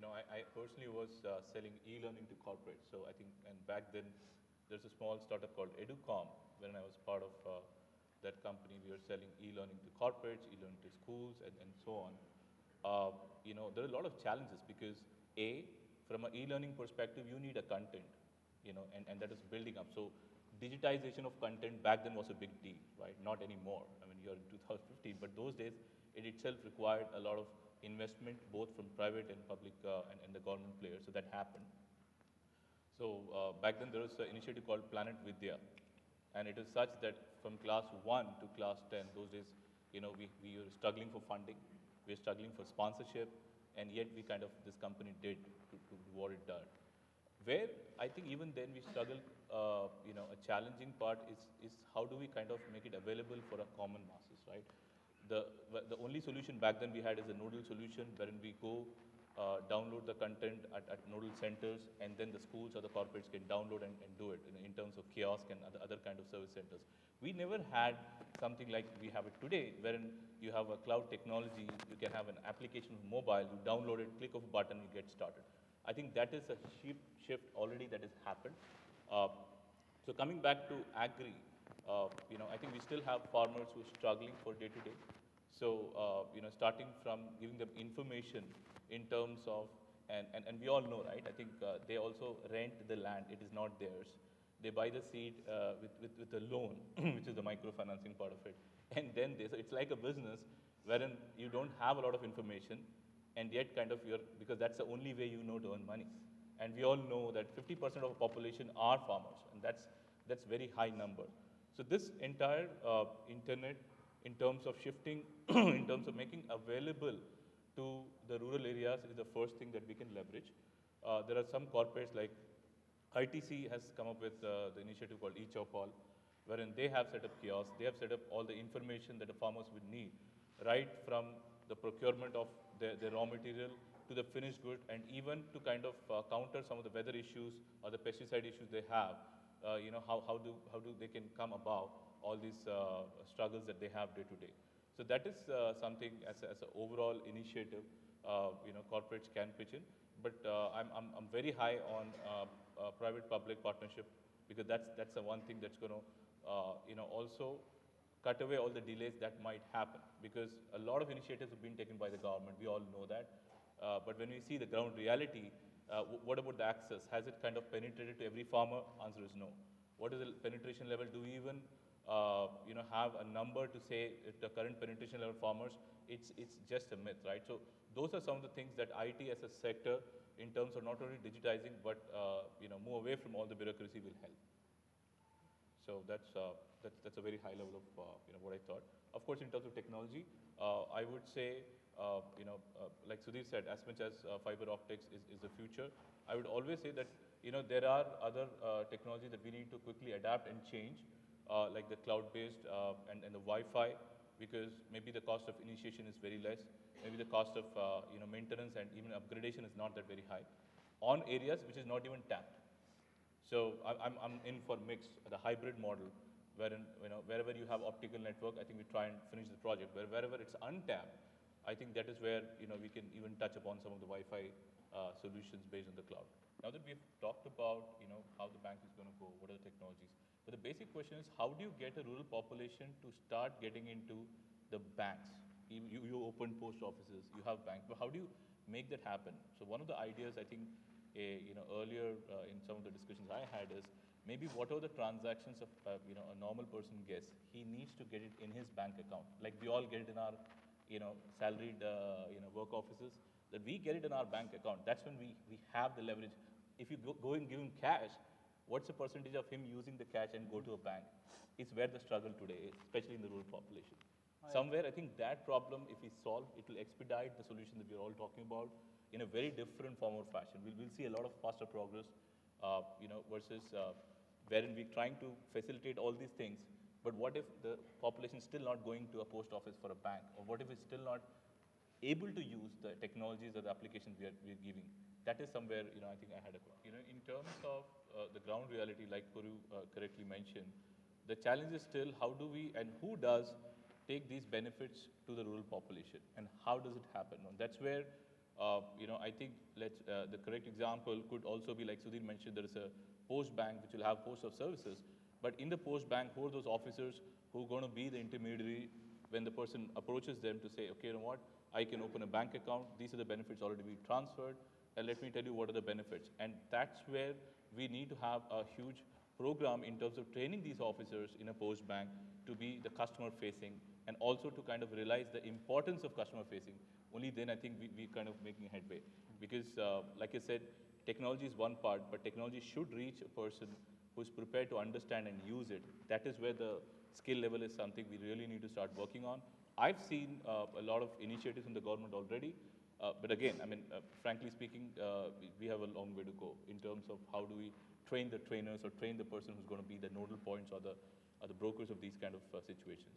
I personally was selling e-learning to corporates. So I think, and back then, there's a small startup called Educom. When I was part of that company, we were selling e-learning to corporates, e-learning to schools, and so on. There are a lot of challenges because from an e-learning perspective, you need a content, and that is building up. So digitization of content back then was a big deal, right? Not anymore. I mean, you're in 2015, but those days it itself required a lot of investment, both from private and public and the government players. So that happened. So back then there was an initiative called Planet Vidya, and it is such that from class 1 to class 10, those days, we were struggling for funding, we were struggling for sponsorship, and yet this company did to what it did. Where I think even then we struggle, a challenging part is how do we kind of make it available for a common masses, right? The only solution back then we had is a nodal solution wherein we go download the content at nodal centers, and then the schools or the corporates can download and do it in terms of kiosk and other kind of service centers. We never had something like we have it today, wherein you have a cloud technology, you can have an application of mobile, you download it, click of a button, you get started. I think that is a shift already that has happened. Uh, so coming back to agri, I think we still have farmers who are struggling for day to day. So, starting from giving them information in terms of, and we all know, right? I think they also rent the land. It is not theirs. They buy the seed with a loan, which is the microfinancing part of it. And then so it's like a business wherein you don't have a lot of information, and yet because that's the only way to earn money. And we all know that 50% of the population are farmers, and that's very high number. So this entire internet, in terms of shifting, in terms of making available to the rural areas, is the first thing that we can leverage. There are some corporates like ITC has come up with the initiative called eChopal, wherein they have set up kiosks, they have set up all the information that the farmers would need, right from the procurement of the raw material to the finished good, and even to kind of counter some of the weather issues or the pesticide issues they have. How do they can come above all these struggles that they have day to day. So that is something as an overall initiative, corporates can pitch in. But I'm very high on private-public partnership, because that's the one thing that's going to, also cut away all the delays that might happen. Because a lot of initiatives have been taken by the government, we all know that. But when we see the ground reality, what about the access? Has it kind of penetrated to every farmer? Answer is no. What is the penetration level? Do we even have a number to say if the current penetration level farmers? It's just a myth, right? So those are some of the things that IT as a sector, in terms of not only digitizing, but move away from all the bureaucracy, will help. So that's a very high level of what I thought. Of course, in terms of technology, I would say like Sudhir said, as much as fiber optics is the future, I would always say that there are other technologies that we need to quickly adapt and change, like the cloud-based and the Wi-Fi, because maybe the cost of initiation is very less, maybe the cost of maintenance and even upgradation is not that very high, on areas which is not even tapped. So I'm in for mixed, the hybrid model, wherein wherever you have optical network, I think we try and finish the project. Wherever it's untapped, I think that is where we can even touch upon some of the Wi-Fi solutions based on the cloud. Now that we've talked about how the bank is going to go, what are the technologies, but the basic question is, how do you get a rural population to start getting into the banks? You open post offices, you have banks, but how do you make that happen? So one of the ideas, I think, earlier in some of the discussions I had, is maybe what are the transactions of a normal person gets, he needs to get it in his bank account, like we all get it in our salaried work offices, that we get it in our bank account. That's when we have the leverage. If you go and give him cash, what's the percentage of him using the cash and go to a bank? It's where the struggle today is, especially in the rural population. Somewhere, I think that problem, if we solve, it will expedite the solution that we're all talking about in a very different form or fashion. We'll see a lot of faster progress, versus wherein we're trying to facilitate all these things. But what if the population is still not going to a post office for a bank? Or what if it's still not able to use the technologies or the applications we're giving? That is somewhere, I think I had a question. In terms of the ground reality, like Puru correctly mentioned, the challenge is still how do we and who does take these benefits to the rural population, and how does it happen? And that's where I think the correct example could also be like Sudhir mentioned, there is a post bank which will have host of services. But in the post bank, who are those officers who are going to be the intermediary when the person approaches them to say, okay, you know what, I can open a bank account. These are the benefits already be transferred. And let me tell you what are the benefits. And that's where we need to have a huge program in terms of training these officers in a post bank to be the customer facing and also to kind of realize the importance of customer facing. Only then I think we kind of making headway. Because like I said, technology is one part, but technology should reach a person who's prepared to understand and use it. That is where the skill level is something we really need to start working on. I've seen a lot of initiatives in the government already, but again, I mean, frankly speaking, we have a long way to go in terms of how do we train the trainers or train the person who's going to be the nodal points or the brokers of these kind of situations.